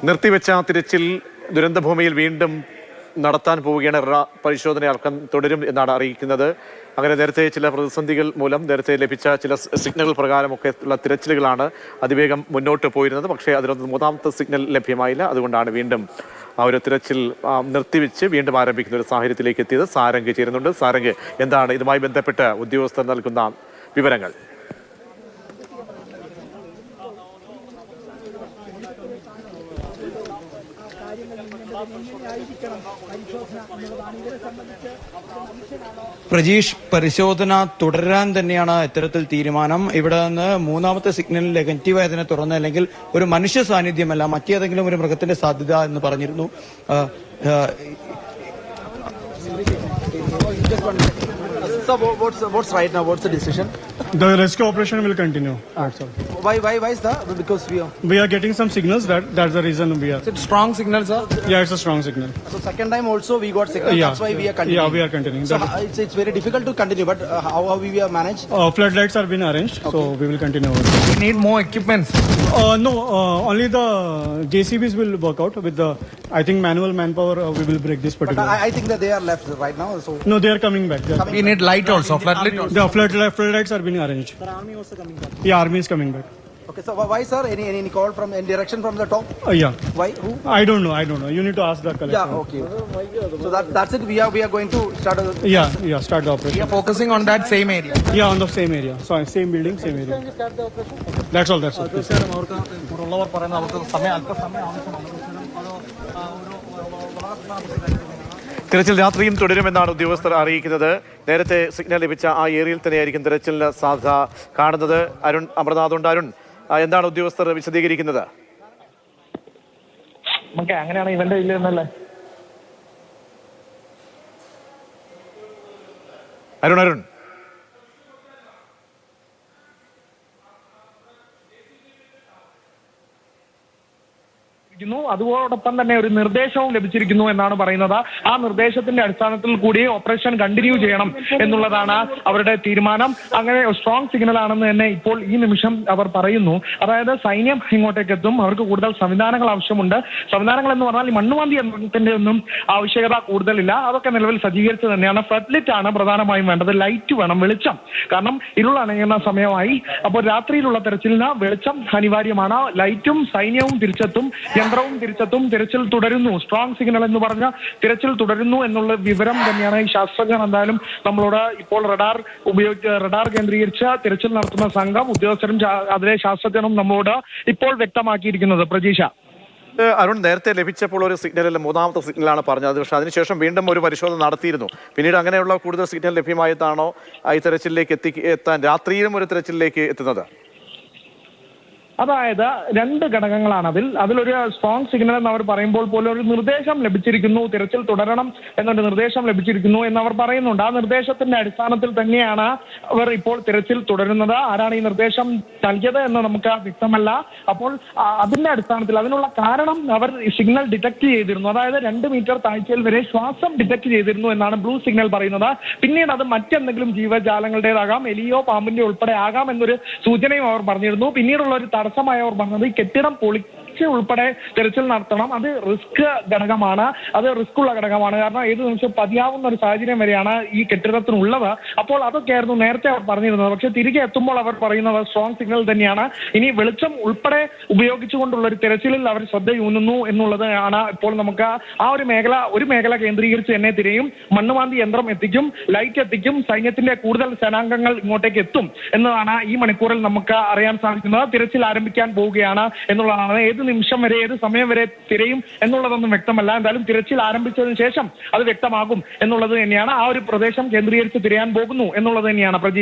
നിർത്തിവെച്ച തിരച്ചിൽ ദുരന്തഭൂമിയിൽ വീണ്ടും നടത്താൻ പോവുകയാണ്. പരിശോധന അടക്കം തുടരും എന്നാണ് അറിയിക്കുന്നത്. അങ്ങനെ നേരത്തെ ചില പ്രതിസന്ധികൾ മൂലം നേരത്തെ ലഭിച്ച ചില സിഗ്നൽ പ്രകാരമൊക്കെ ഉള്ള തിരച്ചിലുകളാണ് അതിവേഗം മുന്നോട്ട് പോയിരുന്നത്. പക്ഷേ അതിനൊന്നും മൂന്നാമത്തെ സിഗ്നൽ ലഭ്യമായില്ല. അതുകൊണ്ടാണ് വീണ്ടും ആ ഒരു തിരച്ചിൽ നിർത്തിവെച്ച് വീണ്ടും ആരംഭിക്കുന്ന ഒരു സാഹചര്യത്തിലേക്ക് എത്തിയത്. സാരംഗ് ചേരുന്നുണ്ട്. സാരംഗ്, എന്താണ് ഇതുമായി ബന്ധപ്പെട്ട് ഉദ്യോഗസ്ഥർ നൽകുന്ന വിവരങ്ങൾ? പ്രജീഷ്, പരിശോധന തുടരാൻ തന്നെയാണ് ഇത്തരത്തിൽ തീരുമാനം. ഇവിടെ നിന്ന് മൂന്നാമത്തെ സിഗ്നൽ നെഗറ്റീവായതിനെ തുടർന്ന് അല്ലെങ്കിൽ ഒരു മനുഷ്യ സാന്നിധ്യമല്ല മറ്റേതെങ്കിലും ഒരു മൃഗത്തിന്റെ സാധ്യത എന്ന് പറഞ്ഞിരുന്നു. So what's right now? What's the decision? The rescue operation will continue. Why is that? Because we are getting some signals. That's the reason we are. Is it strong signals, sir? Yeah, it's a strong signal. So second time also we got signal. Yeah. That's why we are continuing. Yeah, we are continuing. So it's very difficult to continue. But how we have managed? Floodlights are being arranged, so we will continue. We need more equipments. No, only the JCBs will work out. With the, I think, manual manpower, we will break this particular. But I think that they are left right now. So No, they are coming back. we need light also. Floodlight also. The floodlights are being arranged. The army also coming back. Yeah, army is coming back. Okay, so why, sir? Any call from any direction from the top? Yeah. Why? Who? I don't know. You need to ask the collector. Yeah. Okay. So that's it. We are going to start. Yeah. Start the operation. We are focusing on that same area. Yeah, on the same area. So same building, same area. That's all. തിരച്ചിൽ രാത്രിയും തുടരുമെന്നാണ് ഉദ്യോഗസ്ഥർ അറിയിക്കുന്നത്. നേരത്തെ signal ലഭിച്ച ആ ഏരിയയിൽ തന്നെയായിരിക്കും തിരച്ചിലിന് സാധ്യത കാണുന്നത്. അരുൺ അമർനാഥ് ഉണ്ട്. അരുൺ, എന്താണ് ഉദ്യോഗസ്ഥർ വിശദീകരിക്കുന്നത്? അങ്ങനെയാണ് ഇവന്റെ ഇല്ലെന്നല്ലേ അരുൺ അതോടൊപ്പം തന്നെ ഒരു നിർദ്ദേശവും ലഭിച്ചിരിക്കുന്നു എന്നാണ് പറയുന്നത്. ആ നിർദ്ദേശത്തിന്റെ അടിസ്ഥാനത്തിൽ കൂടി ഓപ്പറേഷൻ കണ്ടിന്യൂ ചെയ്യണം എന്നുള്ളതാണ് അവരുടെ തീരുമാനം. അങ്ങനെ സ്ട്രോങ് സിഗ്നൽ ആണെന്ന് തന്നെ ഇപ്പോൾ ഈ നിമിഷം അവർ പറയുന്നു. അതായത് സൈന്യം ഇങ്ങോട്ടേക്ക് എത്തും, അവർക്ക് കൂടുതൽ സംവിധാനങ്ങൾ ആവശ്യമുണ്ട്. സംവിധാനങ്ങൾ എന്ന് പറഞ്ഞാൽ ഈ മണ്ണുമാന്തി യന്ത്രത്തിന്റെ ഒന്നും ആവശ്യകത കൂടുതലില്ല. അതൊക്കെ നിലവിൽ സജ്ജീകരിച്ച് തന്നെയാണ്. ഫ്ലഡ് ആണ് പ്രധാനമായും വേണ്ടത്. ലൈറ്റ് വേണം, വെളിച്ചം. കാരണം ഇരുളണയുന്ന സമയമായി. അപ്പോൾ രാത്രിയിലുള്ള തെരച്ചിലിന് വെളിച്ചം അനിവാര്യമാണ്. ലൈറ്റും സൈന്യവും തിരിച്ചെത്തും, യന്ത്രവും തിരിച്ചെത്തും. തിരച്ചിൽ തുടരുന്നു. സ്ട്രോങ് സിഗ്നൽ എന്ന് പറഞ്ഞ തിരച്ചിൽ തുടരുന്നു എന്നുള്ള വിവരം തന്നെയാണ് ഈ ശാസ്ത്രജ്ഞർ എന്തായാലും നമ്മളോട് ഇപ്പോൾ റഡാർ കേന്ദ്രീകരിച്ച് തിരച്ചിൽ നടത്തുന്ന സംഘം ഉദ്യോഗസ്ഥരും അതിലെ ശാസ്ത്രജ്ഞരും നമ്മളോട് ഇപ്പോൾ വ്യക്തമാക്കിയിരിക്കുന്നത്. പ്രജീഷ, അരുൺ, നേരത്തെ ലഭിച്ചപ്പോൾ ഒരു സിഗ്നൽ മൂന്നാമത്തെ സിഗ്നലാണ് പറഞ്ഞത്. പക്ഷേ അതിനുശേഷം വീണ്ടും ഒരു പരിശോധന നടത്തിയിരുന്നു. പിന്നീട് അങ്ങനെയുള്ള കൂടുതൽ സിഗ്നൽ ലഭ്യമായതാണോ ഈ തെരച്ചിലേക്ക് എത്താൻ രാത്രിയിലും ഒരു തെരച്ചിലേക്ക് എത്തുന്നത്? അതായത് രണ്ട് ഘടകങ്ങളാണ് അതിലൊരു സ്ട്രോങ് സിഗ്നൽ എന്ന് അവർ പറയുമ്പോൾ പോലും ഒരു നിർദ്ദേശം ലഭിച്ചിരിക്കുന്നു, തിരച്ചിൽ തുടരണം എന്നൊരു നിർദ്ദേശം ലഭിച്ചിരിക്കുന്നു എന്ന് അവർ പറയുന്നുണ്ട്. ആ നിർദ്ദേശത്തിന്റെ അടിസ്ഥാനത്തിൽ തന്നെയാണ് അവർ ഇപ്പോൾ തിരച്ചിൽ തുടരുന്നത്. ആരാണ് ഈ നിർദ്ദേശം നൽകിയത് എന്ന് നമുക്ക് വ്യക്തമല്ല. അപ്പോൾ അതിന്റെ അടിസ്ഥാനത്തിൽ അതിനുള്ള കാരണം അവർ സിഗ്നൽ ഡിറ്റക്ട് ചെയ്തിരുന്നു. അതായത് 2 മീറ്റർ താഴ്ചയിൽ വരെ ശ്വാസം ഡിറ്റക്ട് ചെയ്തിരുന്നു എന്നാണ് ബ്ലൂ സിഗ്നൽ പറയുന്നത്. പിന്നീട് അത് മറ്റെന്തെങ്കിലും ജീവജാലങ്ങളുടേതാകാം, എലിയോ പാമ്പിന്റെ ഉൾപ്പെടെ ആകാം എന്നൊരു സൂചനയും അവർ പറഞ്ഞിരുന്നു. പിന്നീടുള്ള ഒരു തടസ്സമായി അവർ പറഞ്ഞത് ഈ കെട്ടിടം ഉൾപ്പെടെ തെരച്ചിൽ നടത്തണം. അത് റിസ്ക് ഘടകമാണ്, അത് റിസ്ക് ഉള്ള ഘടകമാണ്. കാരണം ഏത് നിമിഷം പതിയാവുന്ന ഒരു സാഹചര്യം വരെയാണ് ഈ കെട്ടിടത്തിനുള്ളത്. അപ്പോൾ അതൊക്കെയായിരുന്നു നേരത്തെ അവർ പറഞ്ഞിരുന്നത്. പക്ഷെ തിരികെ എത്തുമ്പോൾ അവർ പറയുന്നത് സ്ട്രോങ് സിഗ്നൽ തന്നെയാണ്. ഇനി വെളിച്ചം ഉൾപ്പെടെ ഉപയോഗിച്ചുകൊണ്ടുള്ള ഒരു തെരച്ചിലിൽ അവർ ശ്രദ്ധയൂന്നുന്നു എന്നുള്ളത് ആണ്. ഇപ്പോൾ നമുക്ക് ആ ഒരു മേഖല കേന്ദ്രീകരിച്ച് തന്നെ തിരയും. മണ്ണുമാന്തി യന്ത്രം എത്തിക്കും, ലൈറ്റ് എത്തിക്കും, സൈന്യത്തിന്റെ കൂടുതൽ സേനാംഗങ്ങൾ ഇങ്ങോട്ടേക്ക് എത്തും എന്നതാണ് ഈ മണിക്കൂറിൽ നമുക്ക് അറിയാൻ സാധിക്കുന്നത്. തിരച്ചിൽ ആരംഭിക്കാൻ പോവുകയാണ് എന്നുള്ളതാണ്. ഏത് നിമിഷം വരെ, ഏത് സമയം വരെ തിരയും എന്നുള്ളതൊന്നും വ്യക്തമല്ല. എന്തായാലും തിരച്ചിൽ ആരംഭിച്ചതിന് ശേഷം അത് വ്യക്തമാകും എന്നുള്ളത് തന്നെയാണ്. ആ ഒരു പ്രദേശം കേന്ദ്രീകരിച്ച് തിരയാൻ പോകുന്നു എന്നുള്ളത് തന്നെയാണ്.